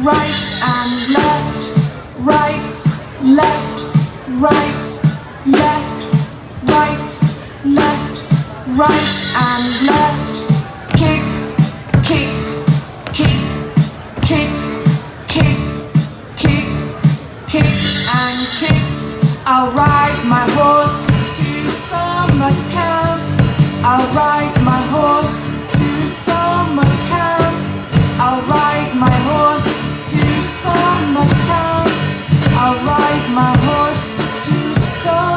right and left, right, left, right, left, right, left, right and left. Kick, kick, kick, kick, kick, kick, kick and kick. I'll ride my horse to summer camp. I'll ride my horse to summer camp. I'll ride my horse to summer camp. I'll ride my horse to summer